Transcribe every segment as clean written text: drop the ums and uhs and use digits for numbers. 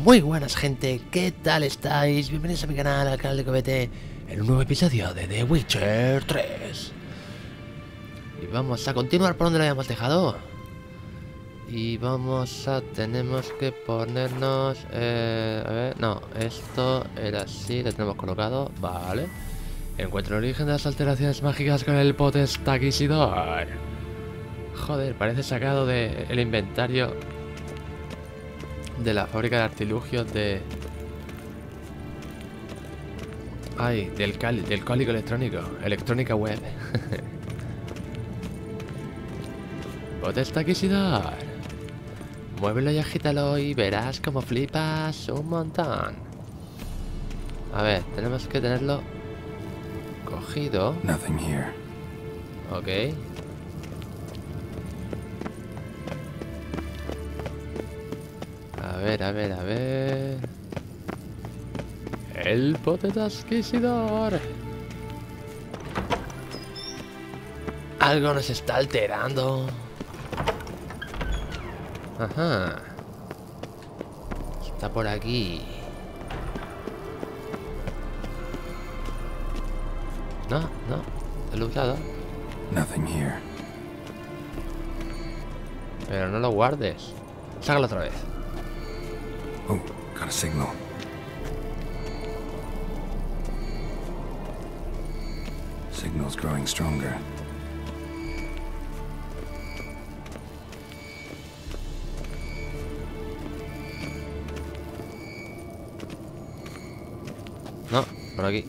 Muy buenas gente, ¿qué tal estáis? Bienvenidos a mi canal, al canal de Cobete, en un nuevo episodio de The Witcher 3. Y vamos a continuar por donde lo habíamos dejado. Y tenemos que ponernos... a ver, no, esto era así, lo tenemos colocado, vale. Encuentro el origen de las alteraciones mágicas con el potestaquisidor. Joder, parece sacado del inventario de la fábrica de artilugios de... Ay, del código electrónico. Electrónica web. Potestaquisidor. Muévelo y agítalo y verás como flipas un montón. A ver, tenemos que tenerlo cogido. Nothing here. Ok. A ver. El potestaquisidor. Algo nos está alterando. Ajá. Está por aquí. No, lo he usado. Nothing here. Pero no lo guardes. Sácalo otra vez. Oh, got a signal. Signal's growing stronger. No, por aquí.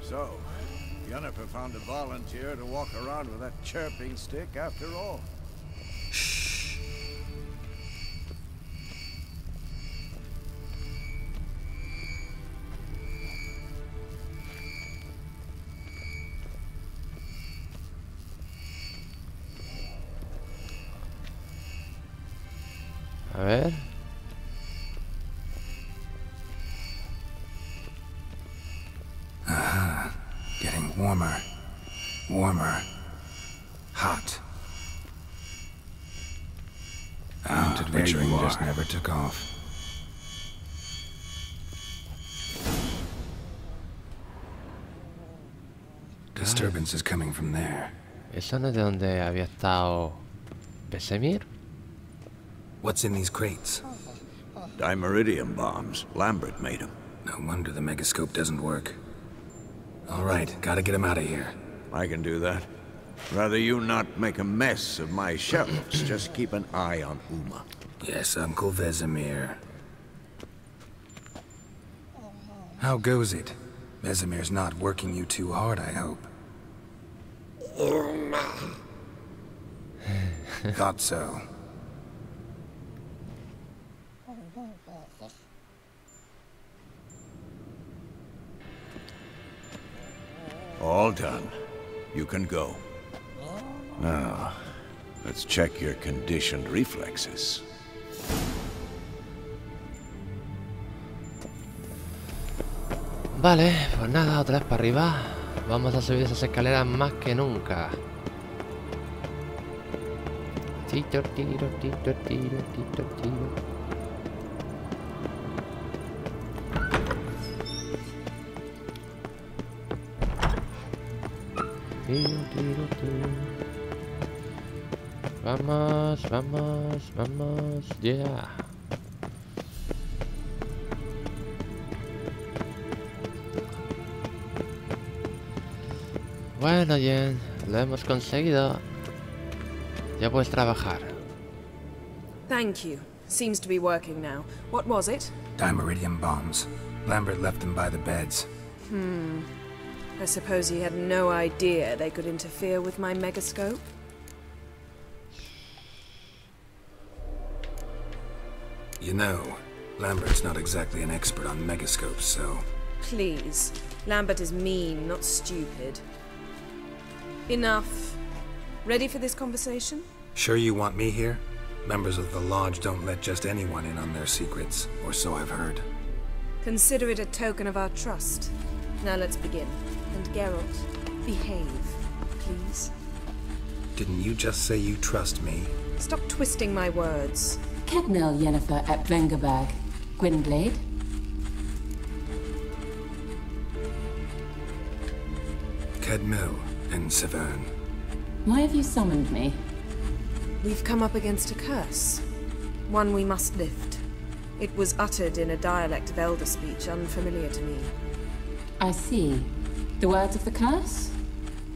So, Yennefer found a volunteer to walk around with that chirping stick after all. Shh. A ver. Getting warmer. Warmer. Hot. Mounted witchering just never took off. Disturbance is coming from there. ¿Eso no es de donde había estado Vesemir? What's in these crates? Dimeridium bombs. Lambert made them. No wonder the megascope doesn't work. All right, gotta get him out of here. I can do that. Rather you not make a mess of my shelves. Just keep an eye on Uma. Yes, Uncle Vesemir. How goes it? Vesemir's not working you too hard, I hope. Thought so. All done. You can go. Now, let's check your conditioned reflexes. Vale, pues nada, otra vez para arriba. Vamos a subir esas escaleras más que nunca. Tiro. Tiro. Vamos, yeah. Bueno, Jen, lo hemos conseguido. Ya puedes trabajar. Thank you. Seems to be working now. What was it? Dimeridium bombs. Lambert left them by the beds. I suppose he had no idea they could interfere with my megascope. You know, Lambert's not exactly an expert on megascopes, so... Please. Lambert is mean, not stupid. Enough. Ready for this conversation? Sure you want me here? Members of the Lodge don't let just anyone in on their secrets, or so I've heard. Consider it a token of our trust. Now let's begin. And Geralt, behave, please. Didn't you just say you trust me? Stop twisting my words. Kednel Yennefer at Vengerberg. Gwynblade? Kedmil and Severn. Why have you summoned me? We've come up against a curse. One we must lift. It was uttered in a dialect of Elder speech unfamiliar to me. I see. The words of the curse?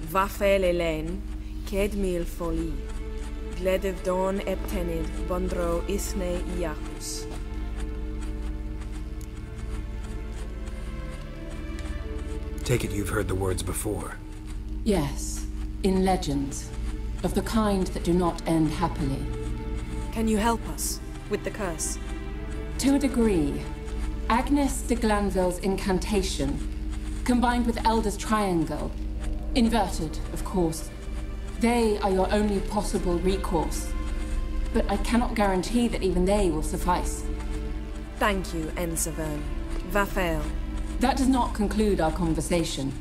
Vafel Elaine, Kedmil Foli, Gledev Don Eptenid, Bondro Isne Iacus. Take it you've heard the words before. Yes, in legends. Of the kind that do not end happily. Can you help us with the curse? To a degree. Agnes de Glanville's incantation, combined with Elder's triangle, inverted, of course. They are your only possible recourse. But I cannot guarantee that even they will suffice. Thank you, Ensevern. Vafel. That does not conclude our conversation.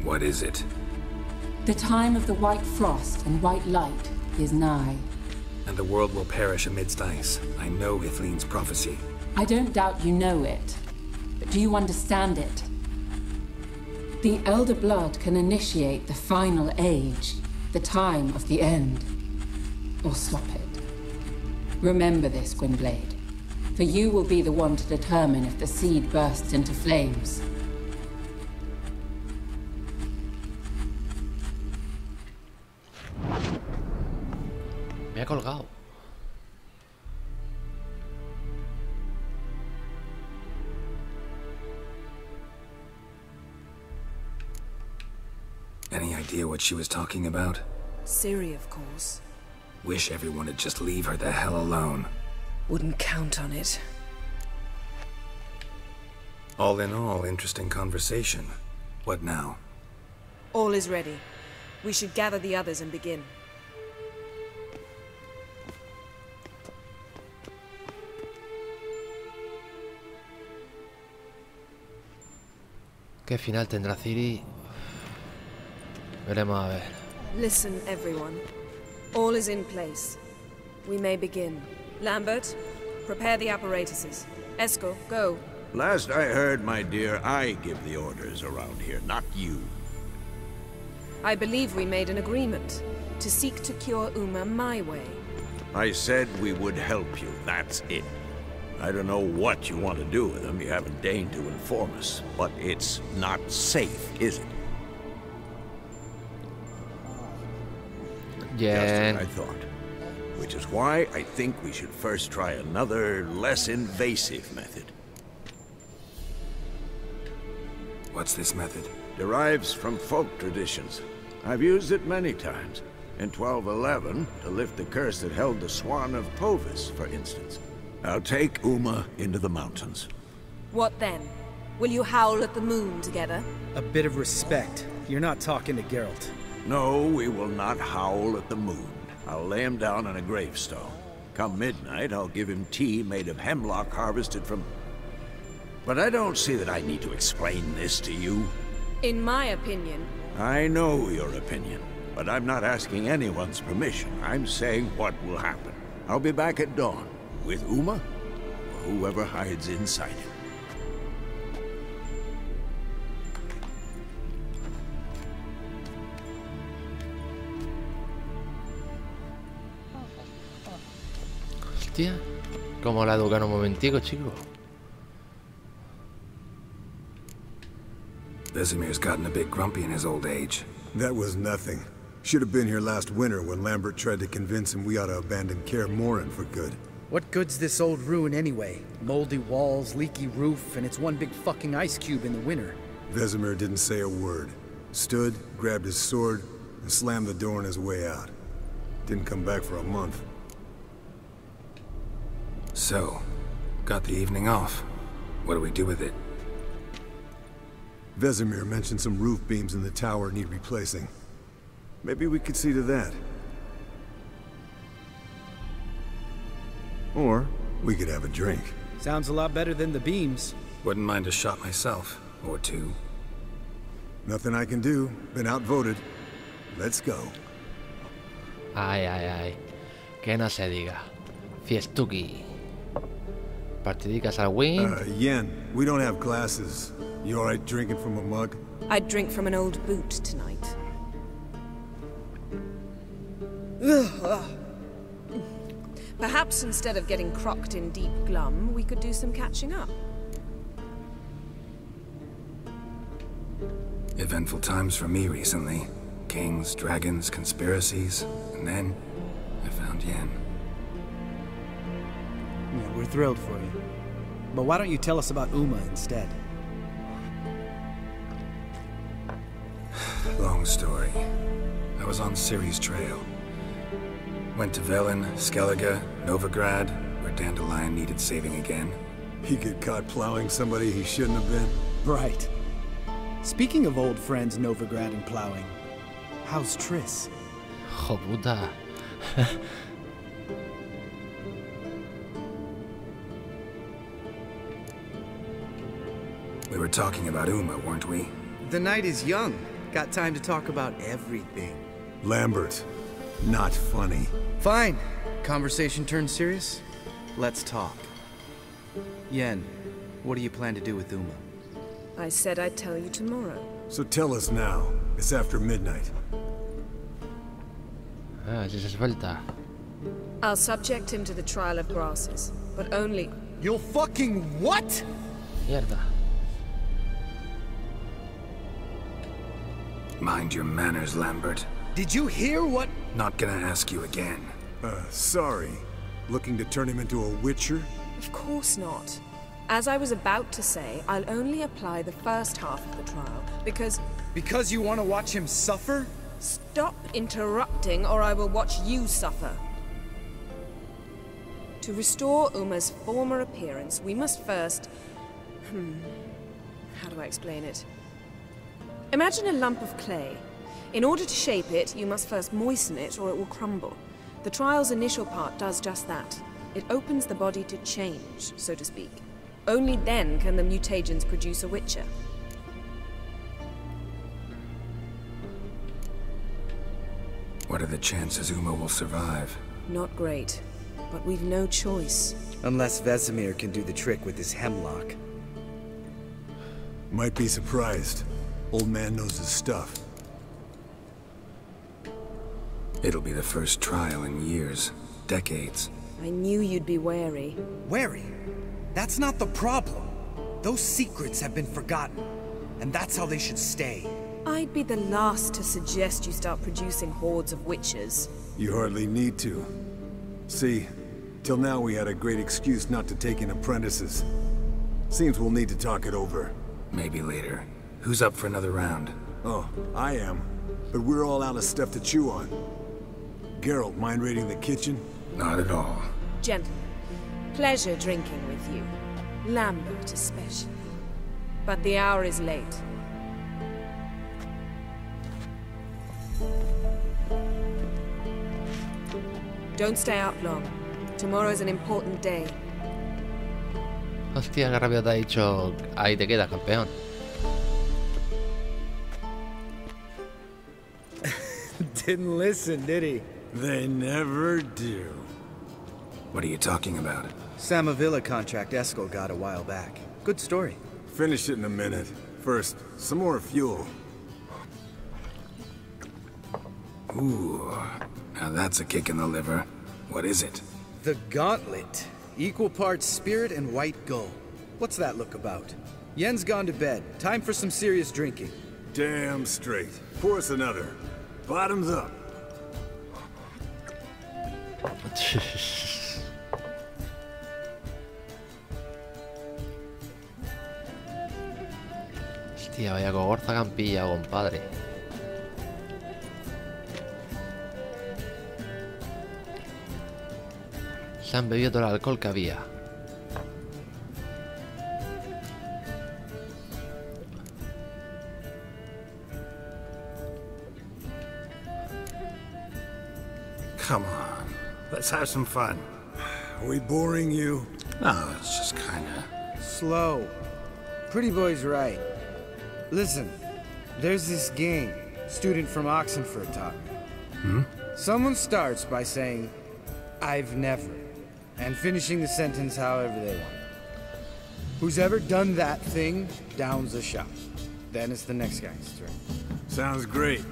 What is it? The time of the white frost and white light is nigh. And the world will perish amidst ice. I know Ithleen's prophecy. I don't doubt you know it. But do you understand it? The Elder Blood can initiate the final age, the time of the end. Or stop it. Remember this, Gwynblade. For you will be the one to determine if the seed bursts into flames. Me ha colgado. Any idea what she was talking about? Ciri, of course. Wish everyone would just leave her the hell alone. Wouldn't count on it. All in all, interesting conversation. What now? All is ready. We should gather the others and begin. ¿Qué final tendrá Ciri? Veremos a ver. Listen, everyone. All is in place. We may begin. Lambert, prepare the apparatuses. Eskel, go. Last I heard, my dear, I give the orders around here, not you. I believe we made an agreement to seek to cure Uma my way. I said we would help you, that's it. I don't know what you want to do with them, you haven't deigned to inform us, but it's not safe, is it? Yeah. Just what I thought. Which is why I think we should first try another, less invasive method. What's this method? Derives from folk traditions. I've used it many times. In 1211, to lift the curse that held the Swan of Povis, for instance. I'll take Uma into the mountains. What then? Will you howl at the moon together? A bit of respect. You're not talking to Geralt. No, we will not howl at the moon. I'll lay him down on a gravestone. Come midnight, I'll give him tea made of hemlock harvested from... But I don't see that I need to explain this to you. In my opinion... I know your opinion, but I'm not asking anyone's permission. I'm saying what will happen. I'll be back at dawn, with Uma, or whoever hides inside him. Hostia, como la educan un momentico, chico. Vesemir's gotten a bit grumpy in his old age. That was nothing. Should have been here last winter when Lambert tried to convince him we ought to abandon Kaer Morhen for good. What good's this old ruin anyway? Moldy walls, leaky roof, and it's one big fucking ice cube in the winter. Vesemir didn't say a word. Stood, grabbed his sword, and slammed the door on his way out. Didn't come back for a month. So, got the evening off. What do we do with it? Vesemir mentioned some roof beams in the tower need replacing. Maybe we could see to that. Or we could have a drink. Sounds a lot better than the beams. Wouldn't mind a shot myself, or two. Nothing I can do. Been outvoted. Let's go. Ay, ay, ay. Que no se diga. Fiestuki. Partidicas al win. Yen, we don't have glasses. You alright drinking from a mug? I'd drink from an old boot tonight. Perhaps instead of getting crocked in deep glum, we could do some catching up. Eventful times for me recently. Kings, dragons, conspiracies, and then I found Yen. Yeah, we're thrilled for you. But why don't you tell us about Uma instead? Long story. I was on Ciri's trail. Went to Velen, Skellige, Novigrad, where Dandelion needed saving again. He get caught plowing somebody he shouldn't have been. Right. Speaking of old friends Novigrad and plowing, how's Triss? Jo puta. We were talking about Uma, weren't we? The night is young. Got time to talk about everything. Lambert, not funny. Fine. Conversation turned serious? Let's talk. Yen, what do you plan to do with Uma? I said I'd tell you tomorrow. So tell us now. It's after midnight. Ah, si se suelta. I'll subject him to the trial of grasses, but only... You'll fucking what? Mierda. Mind your manners, Lambert. Did you hear what? Not gonna ask you again. Sorry. Looking to turn him into a witcher? Of course not. As I was about to say, I'll only apply the first half of the trial, because... Because you want to watch him suffer? Stop interrupting, or I will watch you suffer. To restore Uma's former appearance, we must first... How do I explain it? Imagine a lump of clay. In order to shape it, you must first moisten it, or it will crumble. The trial's initial part does just that. It opens the body to change, so to speak. Only then can the mutagens produce a witcher. What are the chances Uma will survive? Not great, but we've no choice. Unless Vesemir can do the trick with his hemlock. Might be surprised. Old man knows his stuff. It'll be the first trial in years, decades. I knew you'd be wary. Wary? That's not the problem. Those secrets have been forgotten, and that's how they should stay. I'd be the last to suggest you start producing hordes of witches. You hardly need to. See, till now we had a great excuse not to take in apprentices. Seems we'll need to talk it over. Maybe later. Who's up for another round? Oh, I am. But we're all out of stuff to chew on. Geralt, mind raiding the kitchen? Not at all. Gentlemen, pleasure drinking with you. Lambert especially. But the hour is late. Don't stay out long. Tomorrow's an important day. Hostia, qué rápido te ha dicho. Ahí te quedas, campeón. Didn't listen, did he? They never do. What are you talking about? Samavilla contract Eskel got a while back. Good story. Finish it in a minute. First, some more fuel. Ooh, now that's a kick in the liver. What is it? The Gauntlet. Equal parts spirit and white gold. What's that look about? Yen's gone to bed. Time for some serious drinking. Damn straight. Pour us another. Bottoms up. Hostia, vaya cogorza que han pillado, compadre. Se han bebido todo el alcohol que había. Come on, let's have some fun. Are we boring you? No, it's just kinda... Slow. Pretty boy's right. Listen, there's this game student from Oxenford taught me. Someone starts by saying, I've never, and finishing the sentence however they want. Who's ever done that thing downs a shot. Then it's the next guy's turn. Sounds great.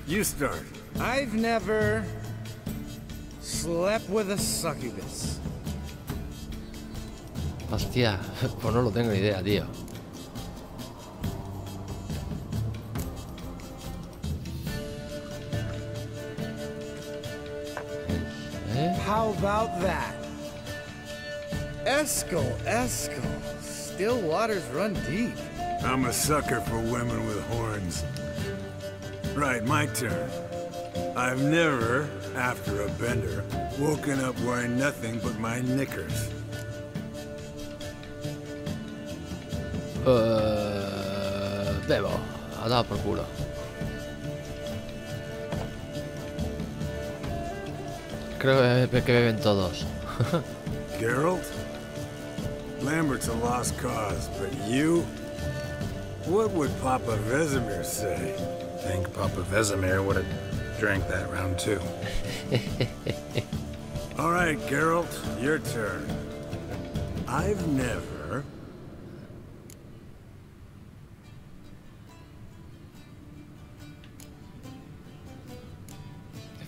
You start. I've never slept with a succubus. Hostia, pues no lo tengo ni idea, tío. How about that? Eskel. Still waters run deep. I'm a sucker for women with horns. Right, my turn. I've never, after a bender, woken up wearing nothing but my knickers. Bebo, ha dado por culo. Creo que beben todos. Geralt? Lambert's a lost cause, but you? What would Papa Vesemir say? I think Papa Vesemir would have drank that round too. All right, Geralt, your turn. I've never...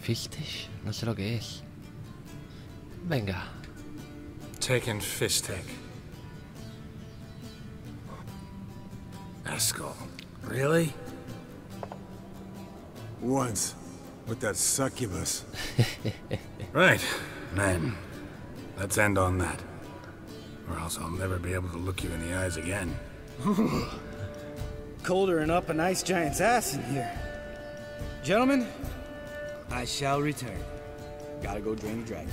Fistish, no sé lo que es. Venga. Taken Fistic. Eskel. Really? Once, with that succubus. Right. Man, let's end on that. Or else I'll never be able to look you in the eyes again. Colder and up an ice giant's ass in here. Gentlemen, I shall return. Gotta go drain the dragon.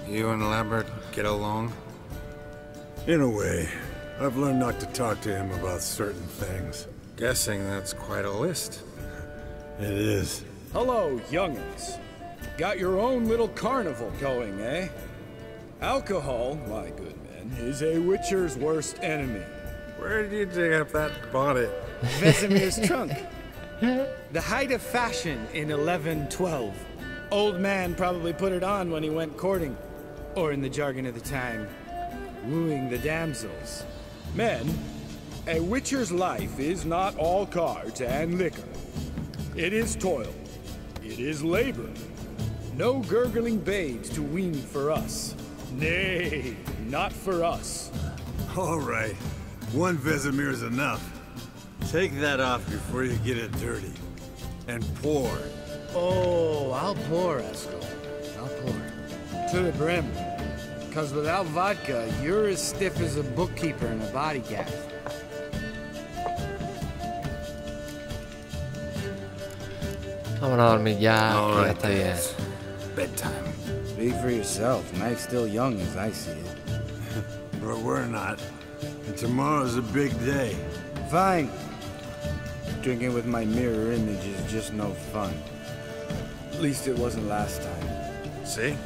You and Lambert get along? In a way. I've learned not to talk to him about certain things. Guessing that's quite a list. It is. Hello, young'uns. Got your own little carnival going, eh? Alcohol, my good men, is a witcher's worst enemy. Where did you dig up that bonnet? Vesemir's trunk. The height of fashion in 1112. Old man probably put it on when he went courting. Or in the jargon of the time, wooing the damsels. Men, a witcher's life is not all cards and liquor. It is toil. It is labor. No gurgling babes to wean for us. Nay, not for us. All right. One Vesemir's enough. Take that off before you get it dirty. And pour. Oh, I'll pour, Eskel. I'll pour. To the brim. Because without vodka, you're as stiff as a bookkeeper in a body gaff. Vamos a dormir ya, All que ya right, está bien. guys. Bedtime. Speak for yourself. Night's still young as I see it. But we're not. And tomorrow's a big day. Fine. Drinking with my mirror image is just no fun. At least it wasn't last time. See?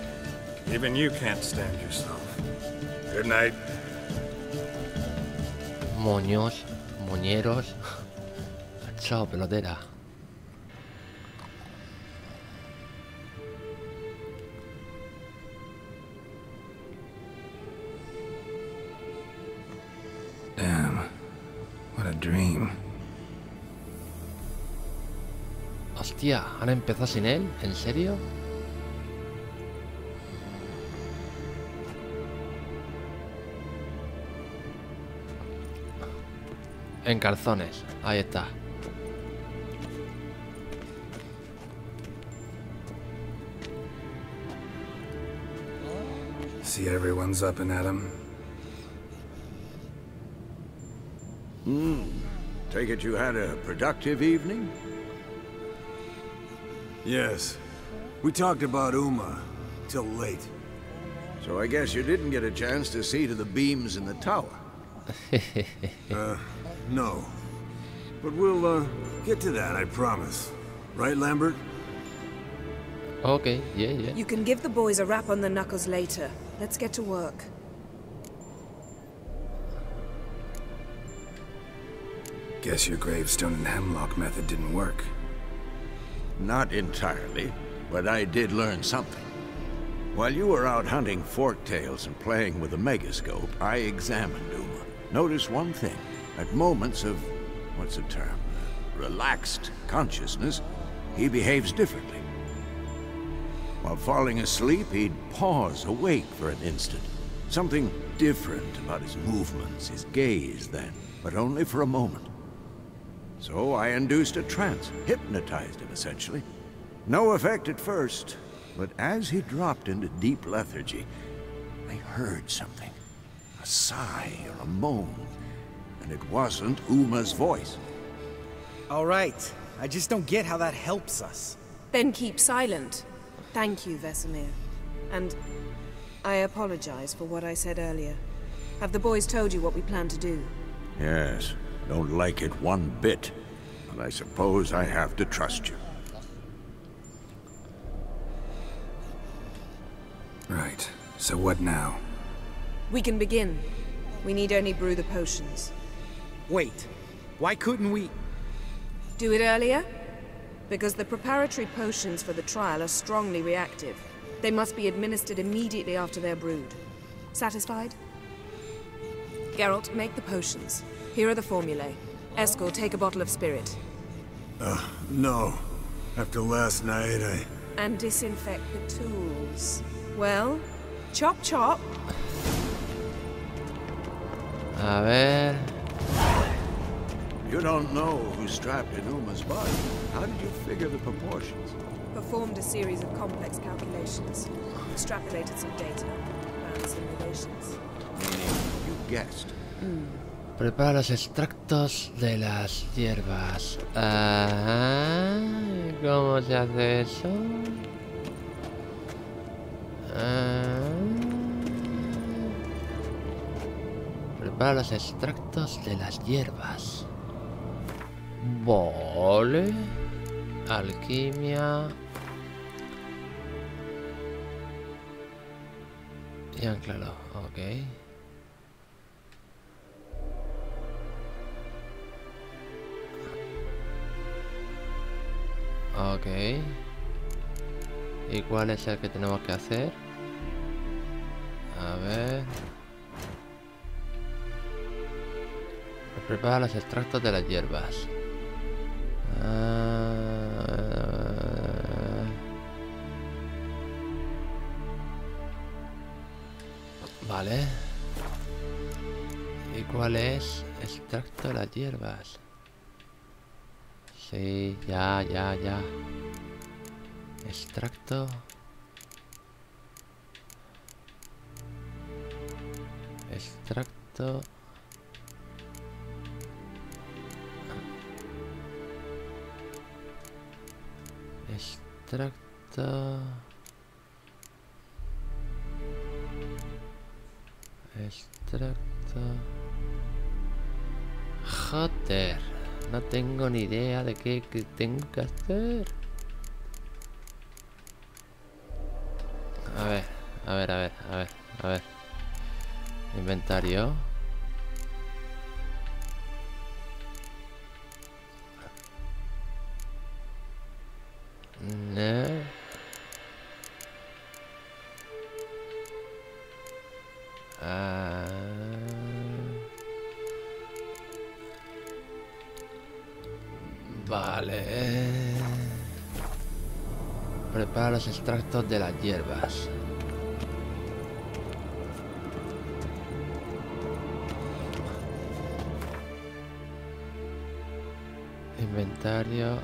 Even you can't stand yourself. Good night. Moños, moñeros. Chao, pelotera. Damn. What a dream. Hostia, ¿han empezado sin él? ¿En serio? En calzones, ahí está. See everyone's up and at 'em. Take it you had a productive evening? Yes. We talked about Uma till late. So I guess you didn't get a chance to see to the beams in the tower. No. But we'll, get to that, I promise. Right, Lambert? Ok, yeah, yeah. You can give the boys a rap on the knuckles later. Let's get to work. Guess your gravestone and hemlock method didn't work. Not entirely, but I did learn something. While you were out hunting forktails and playing with the megascope, I examined Uma. Notice one thing. At moments of, what's the term? Relaxed consciousness, he behaves differently. While falling asleep, he'd pause, awake for an instant. Something different about his movements, his gaze then, but only for a moment. So I induced a trance, hypnotized him essentially. No effect at first, but as he dropped into deep lethargy, I heard something. A sigh or a moan, and it wasn't Uma's voice. All right. I just don't get how that helps us. Then keep silent. Thank you, Vesemir. And I apologize for what I said earlier. Have the boys told you what we plan to do? Yes, don't like it one bit. But I suppose I have to trust you. Right. So what now? We can begin. We need only brew the potions. Wait. Why couldn't we... Do it earlier? Because the preparatory potions for the trial are strongly reactive. They must be administered immediately after they're brewed. Satisfied? Geralt, make the potions. Here are the formulae. Eskel, take a bottle of spirit. No. After last night, And disinfect the tools. Well, chop chop. A ver... You don't know who's strapped in Uma's body. How did you figure the proportions? Performed a series of complex calculations. Extrapolated some data. Ran simulations. Meaning you guessed. Prepara los extractos de las hierbas. Ah, ¿cómo se hace eso? Prepara los extractos de las hierbas. Vale. Alquimia. Y anclalo, ok. Ok. ¿Y cuál es el que tenemos que hacer? A ver. Prepara los extractos de las hierbas. Vale. ¿Y cuál es? Extracto de las hierbas. Sí, ya. Extracto. Extracto. Extracto. Extracto. Joder. No tengo ni idea de qué tengo que hacer. A ver. Inventario. No. Vale. Prepara los extractos de las hierbas. Inventario.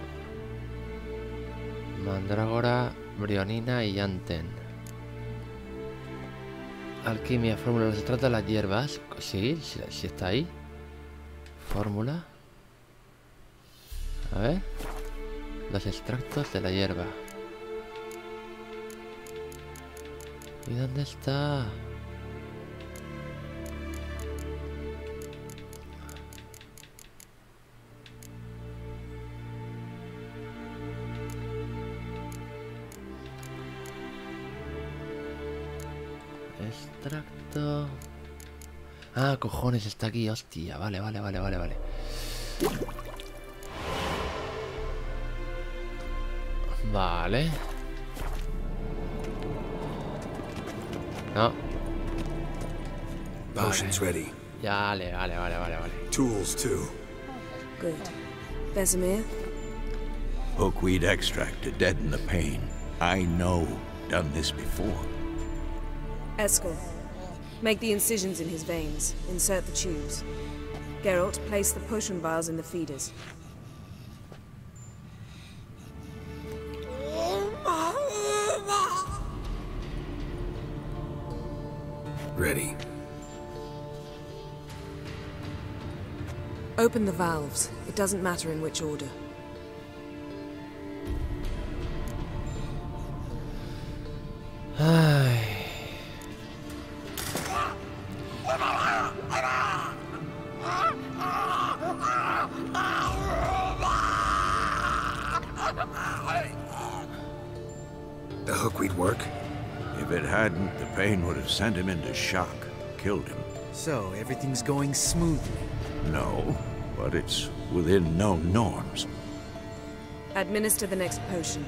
Mandrágora, brionina y yanten. Alquimia, fórmula, los extractos de las hierbas. Sí, está ahí. Fórmula. A ver. Los extractos de la hierba. ¿Y dónde está? Extracto. Ah, cojones, está aquí, hostia. Vale. Vale. No. Potion's ready. Vale. Tools, too. Good. Vesemir? Hookweed extract to deaden the pain. I know. Done this before. Eskel. Make the incisions in his veins. Insert the tubes. Geralt, place the potion vials in the feeders. Ready. Open the valves. It doesn't matter in which order. Ay. The hookweed work? If it hadn't, the pain would have sent him into shock, killed him. So, everything's going smoothly. No, but it's within known norms. Administer the next potion.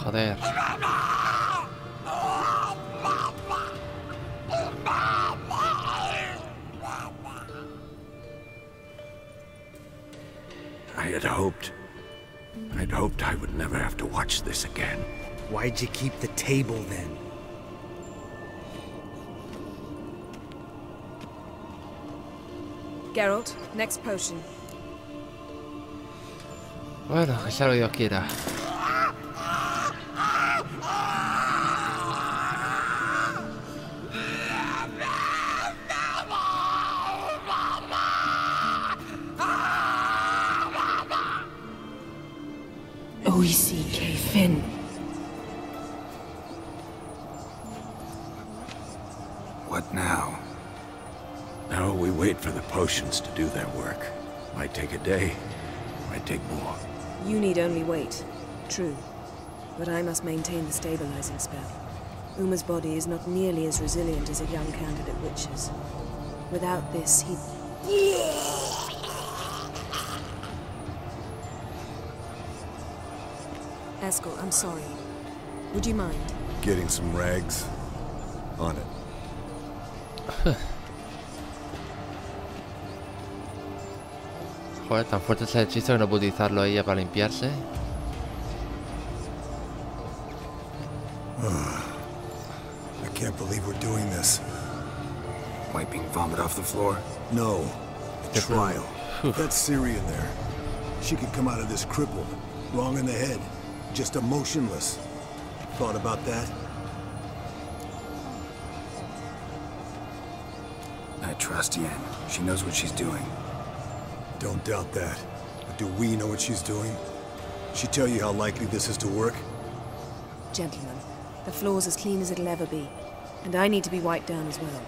Joder. I'd hoped I would never have to watch this again. Why'd you keep the table then? Geralt, next potion. Bueno, que sea lo que Dios quiera. O-E-C-K, Finn. What now? Now we wait for the potions to do their work. Might take a day, might take more. You need only wait. True. But I must maintain the stabilizing spell. Uma's body is not nearly as resilient as a young candidate witch's. Without this, he'd... Eskel, I'm sorry. Would you mind? Getting some rags? On it. Joder, tan fuerte es el hechizo que no puedo utilizarlo ella para limpiarse. I can't believe we're doing this. Wiping vomit off the floor? No. The trial. That Syrian there. She could come out of this crippled, wrong in the head, just emotionless. Thought about that? I trust Yen. She knows what she's doing. Don't doubt that. But do we know what she's doing? She tell you how likely this is to work? Gentlemen, the floor's as clean as it'll ever be. And I need to be wiped down as well.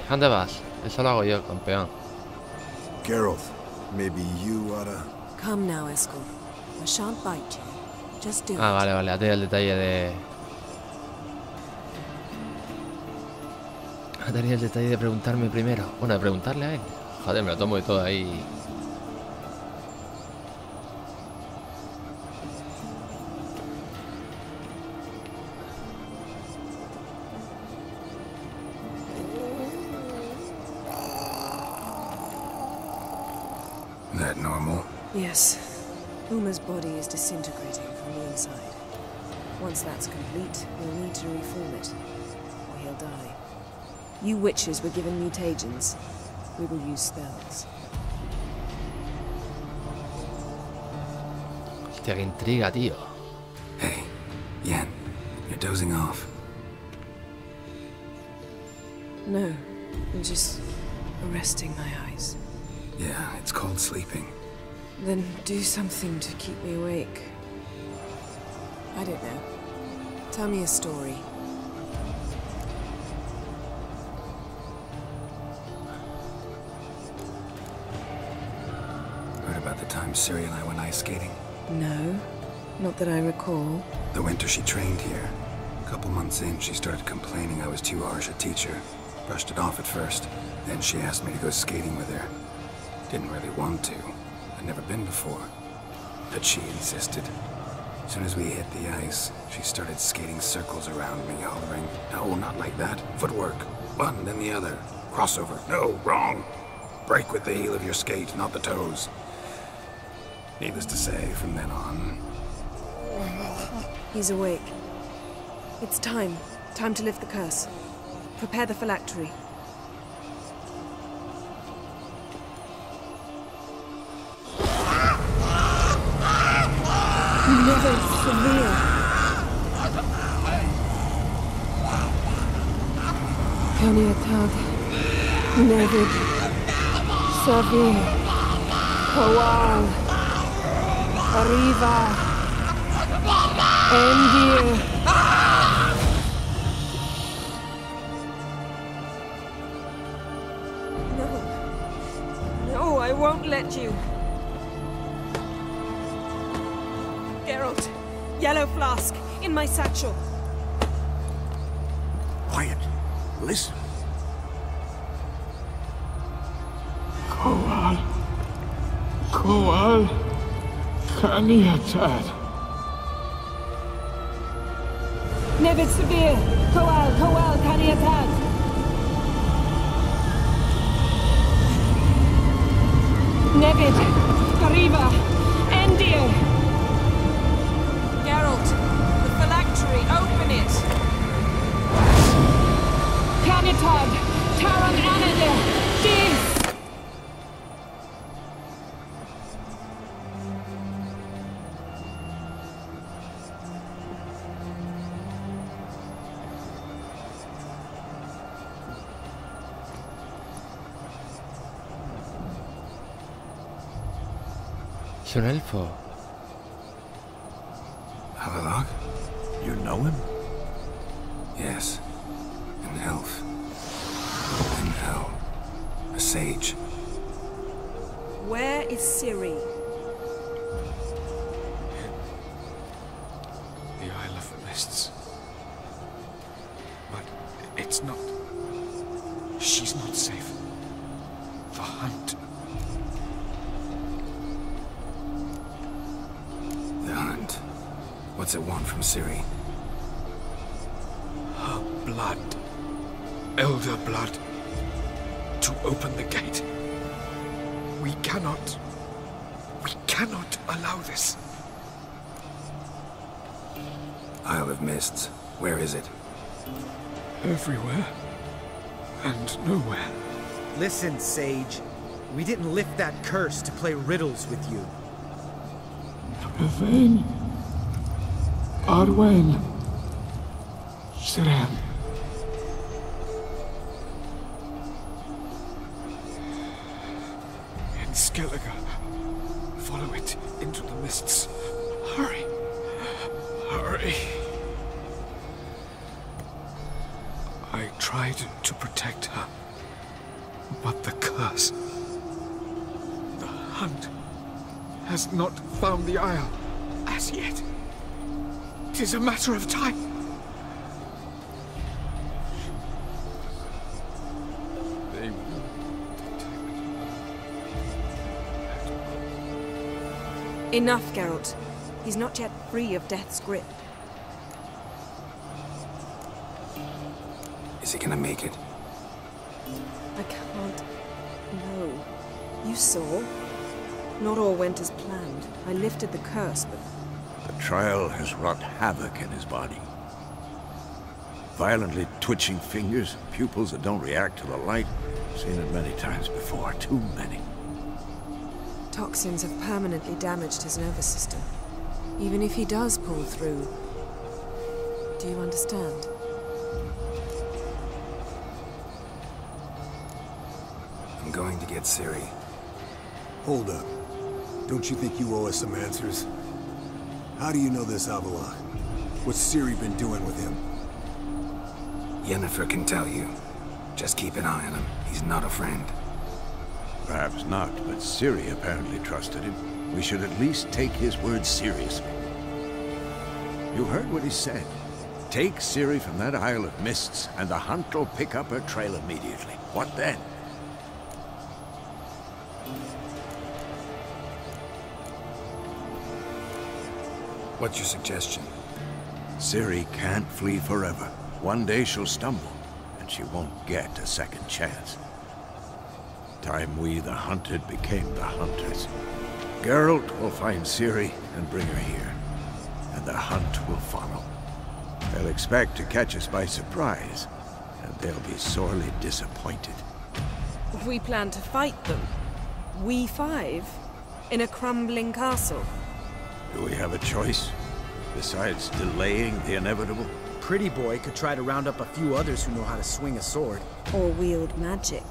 ¿Dónde vas? Eso lo hago yo, campeón. Geralt, maybe you oughta... Come now, Eskel. I shan't bite you. Just do it. Ah, vale, ha tenido el detalle de... Ha tenido el detalle de preguntarme primero. Bueno, de preguntarle a él. Joder, me lo tomo de todo ahí. That normal? Yes. Uma's body is disintegrating from the inside. Once that's complete, we'll need to reform it, or he'll die. You witches were given mutagens. We will use spells. Hostia, qué intriga, tío. Hey, Yen, you're dozing off. No, I'm just resting my eyes. Yeah, it's called sleeping. Then do something to keep me awake. I don't know. Tell me a story. Ciri and I went ice skating? No, not that I recall. The winter she trained here. A couple months in, she started complaining I was too harsh a teacher. Brushed it off at first. Then she asked me to go skating with her. Didn't really want to. I'd never been before. But she insisted. As soon as we hit the ice, she started skating circles around me, hollering, "No, not like that. Footwork. One, then the other. Crossover. No, wrong. Break with the heel of your skate, not the toes." Needless to say, from then on... He's awake. It's time. Time to lift the curse. Prepare the phylactery. Never severe. Caniatad. Nevid. Severe. Kowal. Arriva. Endir. No, I won't let you. Geralt, yellow flask, in my satchel. Quiet. Listen. Kowal. Kowal. Kaniatad. Nevid Severe. Kowal, Kaniatad. Nevid. Arriva. Endir. Geralt, the phylactery, open it. Kaniatad. Taran Anadir. Dis. Es un elfo. Havelock? You know him? Yes. An elf. In hell. A sage. Where is Ciri? The Isle of Mists. But it's not... She's not safe. The hunt. The hunt. What's it want from Ciri? Her blood. Elder blood. To open the gate. We cannot allow this. Isle of Mists. Where is it? Everywhere. And nowhere. Listen, Sage. We didn't lift that curse to play riddles with you. Yvain. Arwen. Siren. In Skellige. Follow it into the mists. Hurry. Hurry. I tried to protect her. But the curse... The hunt... has not found the Isle as yet. 'Tis a matter of time. They will detect. Enough, Geralt. He's not yet free of death's grip. Is he gonna make it? I can't... No. You saw? Not all went as planned. I lifted the curse, but... The trial has wrought havoc in his body. Violently twitching fingers, pupils that don't react to the light. Seen it many times before, too many. Toxins have permanently damaged his nervous system. Even if he does pull through... Do you understand? I'm going to get Ciri. Hold up. Don't you think you owe us some answers? How do you know this Havelock? What's Ciri been doing with him? Yennefer can tell you. Just keep an eye on him. He's not a friend. Perhaps not, but Ciri apparently trusted him. We should at least take his words seriously. You heard what he said. Take Ciri from that Isle of Mists, and the hunt will pick up her trail immediately. What then? What's your suggestion? Ciri can't flee forever. One day she'll stumble, and she won't get a second chance. Time we, the hunted, became the hunters. Geralt will find Ciri and bring her here, and the hunt will follow. They'll expect to catch us by surprise, and they'll be sorely disappointed. We plan to fight them. We five? In a crumbling castle? Do we have a choice, besides delaying the inevitable? Pretty boy could try to round up a few others who know how to swing a sword. Or wield magic.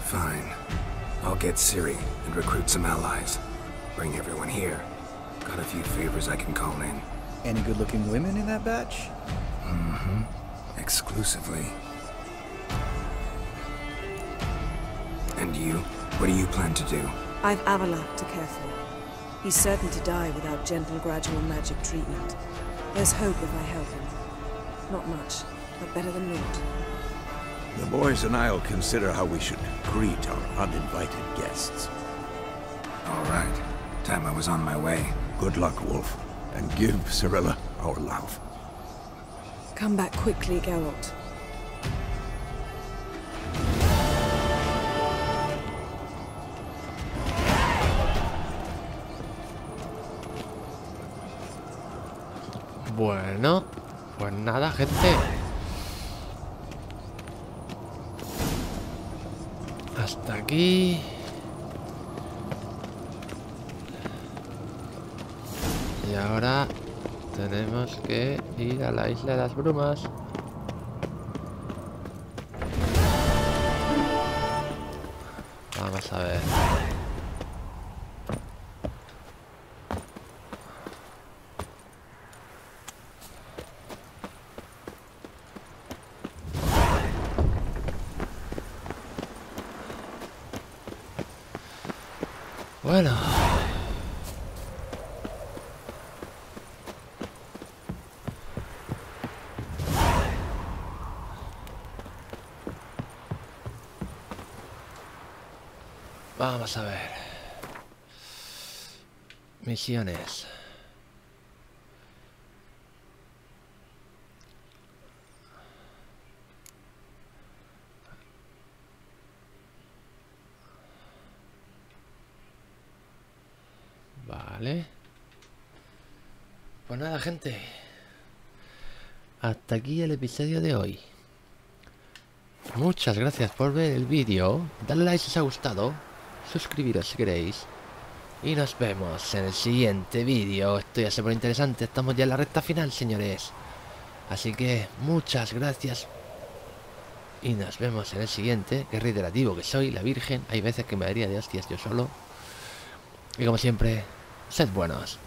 Fine. I'll get Ciri and recruit some allies. Bring everyone here. Got a few favors I can call in. Any good-looking women in that batch? Mm-hmm. Exclusively. And you? What do you plan to do? I've Avalak to care for. He's certain to die without gentle, gradual magic treatment. There's hope if I help him. Not much, but better than naught. The boys and I'll consider how we should greet our uninvited guests. All right. Time I was on my way. Good luck, Wolf, and give Cirilla our love. Come back quickly, Geralt. Bueno, pues nada, gente. Hasta aquí. Y ahora tenemos que ir a la isla de las brumas. Vamos a ver. Bueno. Vamos a ver. Misiones. Vale. Pues nada, gente. Hasta aquí el episodio de hoy. Muchas gracias por ver el vídeo. Dale like si os ha gustado. Suscribiros si queréis. Y nos vemos en el siguiente vídeo. Esto ya se pone interesante. Estamos ya en la recta final, señores. Así que muchas gracias. Y nos vemos en el siguiente. Qué reiterativo que soy, la Virgen. Hay veces que me daría de hostias yo solo. Y como siempre, sed buenos.